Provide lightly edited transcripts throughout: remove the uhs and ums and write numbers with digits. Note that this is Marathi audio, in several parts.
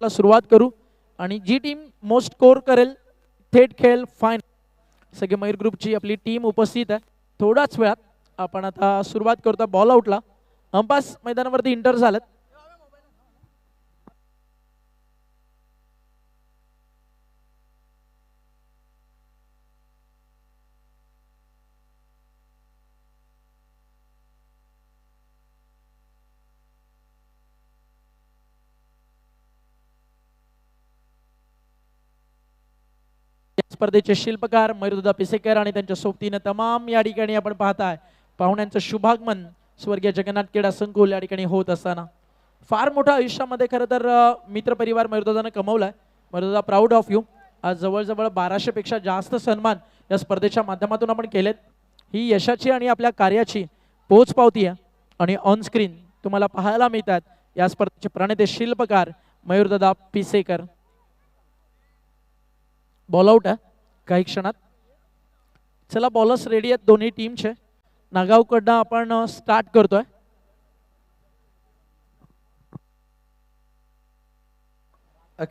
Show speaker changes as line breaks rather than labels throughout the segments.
ला सुरुवात करू आणि जी टीम मोस्ट स्कोर करेल थेट खेळ फायनल। सगळे मयूर ग्रुपची आपली टीम उपस्थित आहे। थोडाच वेळात आपण आता सुरुवात करतो। बॉल आउटला अंपास मैदानावरती इंटर झालेत। स्पर्धेचे शिल्पकार मयूरदादा पिसेकर आणि त्यांच्या सोबतीने तमाम या ठिकाणी आपण पाहताय पाहुण्यांचं शुभागमन स्वर्गीय जगन्नाथ क्रीडा संकुल या ठिकाणी होत असताना फार मोठा आयुष्यामध्ये खरं तर मित्र परिवार मयूरदादाने कमवलाय। मयूरदादा प्राऊड ऑफ यू। आज जवळजवळ 1200 पेक्षा जास्त सन्मान या स्पर्धेच्या माध्यमातून आपण केलेत। ही यशाची आणि आपल्या कार्याची पोचपावती आहे आणि ऑन स्क्रीन तुम्हाला पाहायला मिळतात या स्पर्धेचे प्रणेते शिल्पकार मयूरदादा पिसेकर। बॉल आउट आहे काही क्षणात। चला बॉलर्स रेडी आहेत दोन्ही टीमचे। नागावकडनं आपण स्टार्ट करतोय।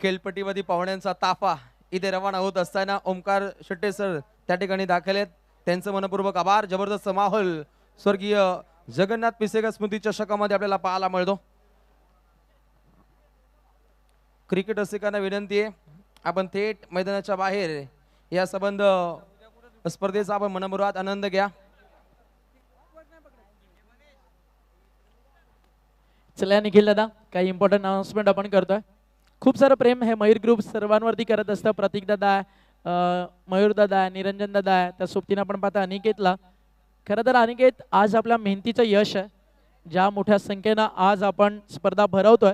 खेळपट्टीमध्ये पाहुण्यांचा ताफा इथे रवाना होत असताना ओमकार शेट्टे सर त्या ठिकाणी दाखल आहेत। त्यांचं मनपूर्वक आभार। जबरदस्त माहोल स्वर्गीय जगन्नाथ पिसेकर स्मृती चषकामध्ये आपल्याला पाहायला मिळतो। क्रिकेट रसिकांना विनंती आहे आपण थेट मैदानाच्या बाहेर या संबंध स्पर्धेचा आपण मनमुराद आनंद घ्या।
चला निखिल दादा काही इम्पॉर्टंट अनाउन्समेंट आपण करतोय। खूप सारं प्रेम हे मयूर ग्रुप सर्वांवरती करत असतं। प्रतीक दादा मयूर दादा निरंजन दादा त्या सोबतीने आपण पाहता अनिकेतला। खरं तर अनिकेत आज आपल्या मेहनतीचं यश आहे। ज्या मोठ्या संख्येनं आज आपण स्पर्धा भरवतोय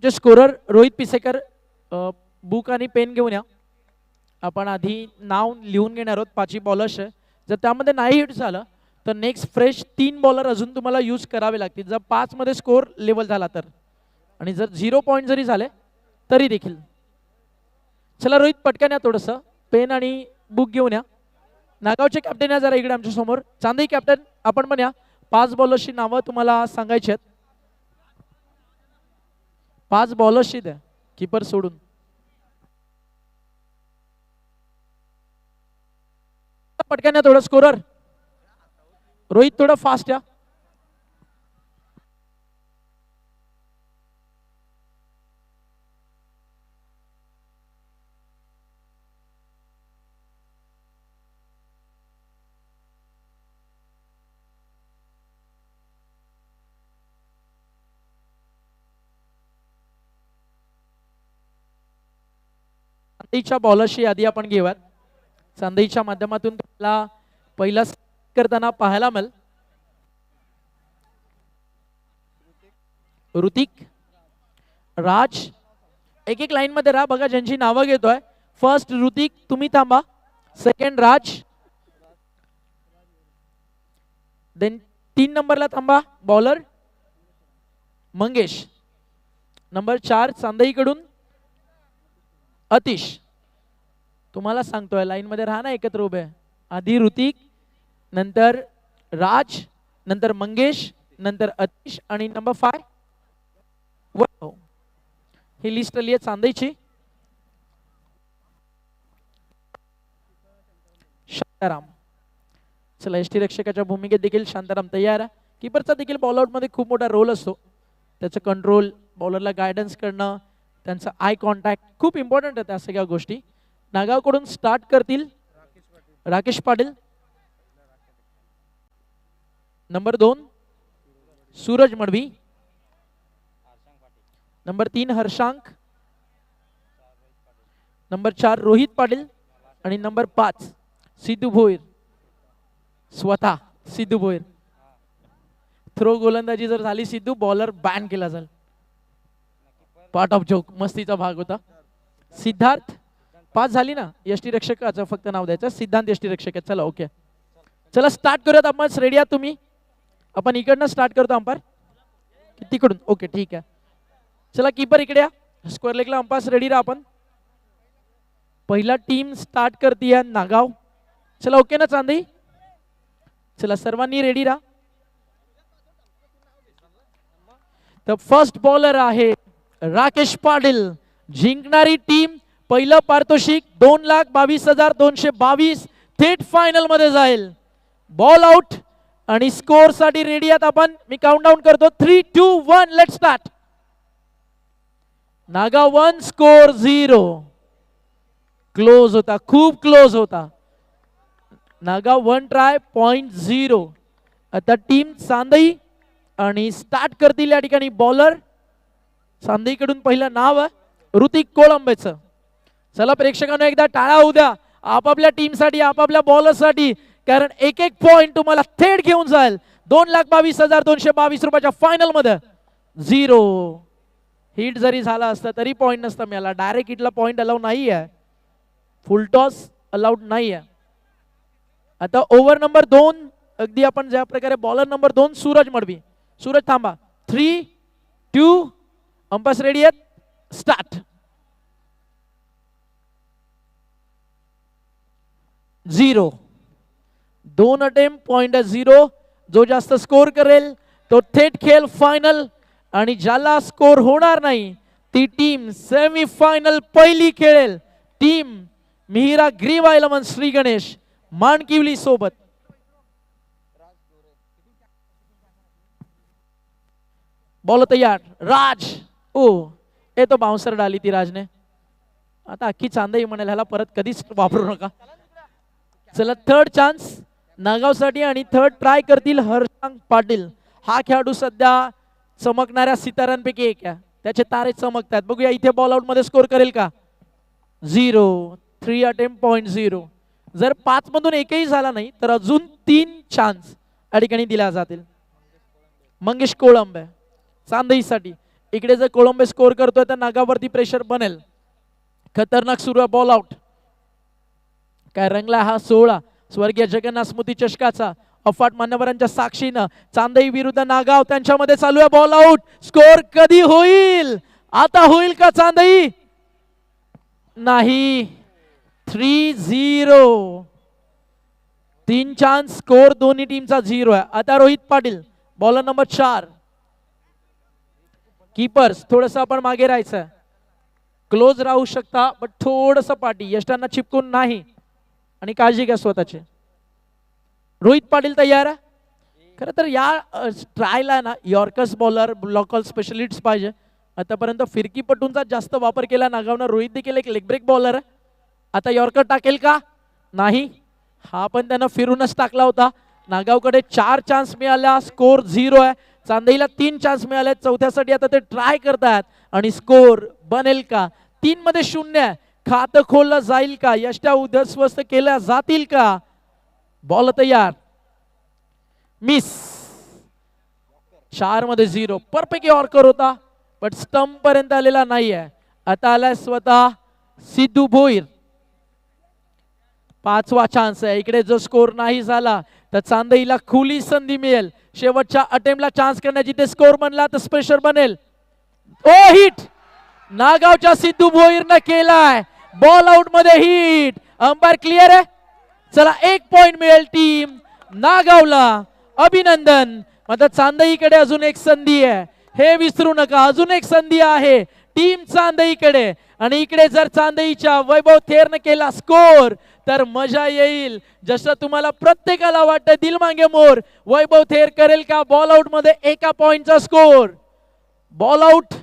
जे स्कोरर रोहित पिसेकर बुक आणि पेन घेऊन या। आपण आधी नाव लिहून घेणार आहोत 5 बॉलर्स। जर त्यामध्ये नाही हिट झालं तर नेक्स्ट फ्रेश 3 बॉलर अजून तुम्हाला यूज करावे लागतील जर 5 मध्ये स्कोर लेवल झाला तर, आणि जर 0 पॉईंट जरी झाले तरी देखील। चला रोहित पटकन या, थोडंसं पेन आणि बुक घेऊन या। नागावचे कॅप्टन या जरा इकडे आमच्या समोर। चांदी कॅप्टन आपण पण या। 5 बॉलर्सची नावं तुम्हाला सांगायची आहेत। 5 बॉलर्सची द्या कीपर सोडून। पटकन या थोडं स्कोरर। रोहित थोडं फास्ट या। चांदईच्या बॉलर्सची यादी आपण घेऊयात। चांदईच्या माध्यमातून तुम्हाला पहिला करताना पाहायला मिळेल ऋतिक, राज। एक एक लाईन मध्ये राहा बघा ज्यांची नावं घेतोय। फर्स्ट ऋतिक तुम्ही थांबा, सेकंड राज, देन 3 नंबरला थांबा बॉलर मंगेश, नंबर 4 चांदईकडून अतिश। तुम्हाला सांगतोय लाईन मध्ये राहा ना एकत्र उभे। आधी ऋतिक, नंतर राज, नंतर मंगेश, नंतर अतिश आणि नंबर 5 ही लिस्ट आली आहे चांदईची। शांताराम, चला एसटी रक्षकाच्या भूमिकेत देखील शांताराम तयार आहे। कीपरचा देखील बॉल आउट मध्ये खूप मोठा रोल असतो। त्याचं कंट्रोल, बॉलरला गायडन्स करणं, त्यांचा आय कॉन्टॅक्ट खूप इम्पॉर्टंट आहे। त्या सगळ्या गोष्टी नागावकडून स्टार्ट करतील Rakesh Patil, number 2 Suraj Madvi, number 3 Harshank, number 4 Rohit Patil आणि नंबर 5 सिद्धू भोईर। स्वतः सिद्धू भोईर। थ्रो गोलंदाजी जर झाली सिद्धू, बॉलर बॅन केला जाईल। पार्ट ऑफ जोक, मस्तीचा भाग होता। सिद्धार्थ पास झाली ना, यष्टी रक्षकाचं फक्त नाव द्यायचं, सिद्धांत यष्टी रक्षक आहे. चला ओके, चला स्टार्ट करूयात. आपण रेडी आहात तुम्ही? आपण इकडनं स्टार्ट करतो अंपायर तिकडून. ओके ठीक आहे. चला कीपर इकडे या, स्क्वेअर लेगला अंपायर रेडी राहा. आपण पहिला टीम स्टार्ट करते नागाव. चला ओके ना चांदई? चला सर्वांनी रेडी राहा. तर फर्स्ट बॉलर आहे राकेश पाटील. जिंकणारी टीम पहिलं पारितोषिक 2,22,222 थेट फायनल मध्ये जाईल. बॉल आउट आणि स्कोर साठी रेडी आहात आपण? मी काउंटडाऊन करतो. 3, 2, 1 let start. Nagaon 1 score 0. Close होता, खूप क्लोज होता. Nagaon 1 try point 0. आता टीम चांदई आणि स्टार्ट करतील या ठिकाणी बॉलर. चांदईकडून पहिलं नाव आहे ऋतिक कोळंबेचं. चला प्रेक्षकांना एकदा टाळा होऊ द्या आपापल्या टीमसाठी, आपापल्या बॉलरसाठी, कारण एक एक पॉइंट तुम्हाला थेट घेऊन जाईल 2,22,222 रुपयाच्या फायनल मध्ये. 0 हिट जरी झाला असता तरी पॉइंट नसता मिळाला. डायरेक्ट हिटला पॉइंट अलाउड नाही आहे, फुल टॉस अलाउड नाही आहे. आता ओव्हर नंबर 2 अगदी आपण ज्या प्रकारे बॉलर नंबर 2 सूरज मडवी. सूरज थांबा. 3, 2 अंपायर रेडी आहेत. स्टार्ट. 0 2 attempt point 0. जो जास्त स्कोर करेल तो थेट खेळ फायनल, आणि ज्याला स्कोर होणार नाही ती टीम सेमी फायनल पहिली खेळेल. टीम मिहिरा ग्रीवा इलेवन श्री गणेश मानकिवली सोबत. बॉल तैयार. राज. ओ ये तो बाउंसर डाली ती राजने. आता अख्खी चांदई म्हणाल ह्याला परत कधीच वापरू नका. चला थर्ड चान्स नागावसाठी आणि थर्ड ट्राय करतील हर्षांक पाटील. हा खेळाडू सध्या चमकणाऱ्या सिताऱ्यांपैकी एक आहे, त्याचे तारे चमकतात. बघूया इथे बॉल आउट मध्ये स्कोर करेल का? 0 3 अटेम्प्ट पॉइंट 0. जर 5 मधून एकही झाला नाही तर अजून 3 चान्स या ठिकाणी दिल्या जातील. मंगेश कोळंबे चांदईसाठी. इकडे जर कोळंबे स्कोर करतोय तर नागावरती प्रेशर बनेल. खतरनाक सुरू आहे. Ball out. काय रंगला हा 16 स्वर्गीय जगन्नाथ स्मृती चषकाचा. अफाट मान्यवरांच्या साक्षीनं चांदई विरुद्ध नागाव त्यांच्यामध्ये चालू आहे. Ball out. स्कोर कधी होईल? आता होईल का चांदई? नाही. 3-0. 3 चान्स. स्कोर दोन्ही टीमचा 0 आहे. आता Rohit Patil bowler number 4. Keepers थोडस आपण मागे राहायचं. क्लोज राहू शकता बट थोडस पाठी यष्टांना चिपकून नाही, आणि काळजी घ्या स्वतःची. रोहित पाटील तयार आहे. खरं तर या ट्रायला ना यॉर्कर्स बॉलर लोकल स्पेशलिस्ट पाहिजे. आतापर्यंत फिरकीपटूंचा जास्त वापर केला नागावनं. रोहित देखील एक लेग ब्रेक बॉलर आहे. आता यॉर्कर टाकेल का? नाही. हा पण त्यानं फिरूनच टाकला होता. नागावकडे 4 चान्स मिळाला. स्कोर 0 आहे. चांदईला 3 चान्स मिळाले. चौथ्यासाठी आता ते ट्राय करतात आणि स्कोर बनेल का? 3 मध्ये 0 आहे. खातं खोललं जाईल का? यष्ट्या उद्ध्वस्त केल्या जातील का? बॉल तयार. मिस. 4 मध्ये 0. परफेक्ट यॉर्कर होता बट स्टंप पर्यंत आलेला नाहीये. आता आलाय स्वतः सिद्धू भोईर. 5वा चान्स आहे. इकडे जो स्कोर नाही झाला तर चांदईला खुली संधी मिळेल. शेवटच्या अटेम्प्टला चान्स करण्याची. ते स्कोर बनला तर प्रेशर बनेल. ओ हिट. नागावच्या सिद्धू भोईरनं केलाय. बॉल आउट मध्ये हिट. अंपायर क्लिअर आहे. चला 1 पॉइंट मिळेल टीम नागावला. अभिनंदन. आता चांदईकडे अजून एक संधी आहे, हे विसरू नका. अजून एक संधी आहे टीम चांदईकडे. आणि इकडे जर चांदईच्या वैभव थेरने केला स्कोर तर मजा येईल. जसं तुम्हाला प्रत्येकाला वाटतं दिल मांगे मोर. वैभव थेर करेल का? बॉल आउट मध्ये 1 पॉइंटचा स्कोर. बॉल आउट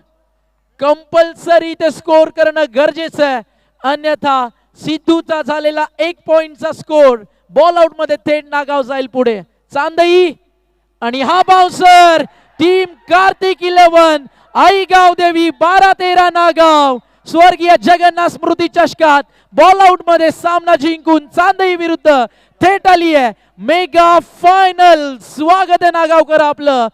कंपल्सरी ते स्कोर करणं गरजेचं आहे, अन्यथा सिद्धूचा झालेला 1 पॉइंटचा स्कोर बॉल आउट मध्ये थेट नागाव जाईल पुढे. चांदई आणि हा बाउन्सर टीम कार्तिक 11 आई गाव देवी 12-13 नागाव. स्वर्गीय जगन्नाथ स्मृती चषकात बॉल आउट मध्ये सामना जिंकून चांदई विरुद्ध थेट आली आहे मेगा फायनल. स्वागत आहे नागावकर आपलं.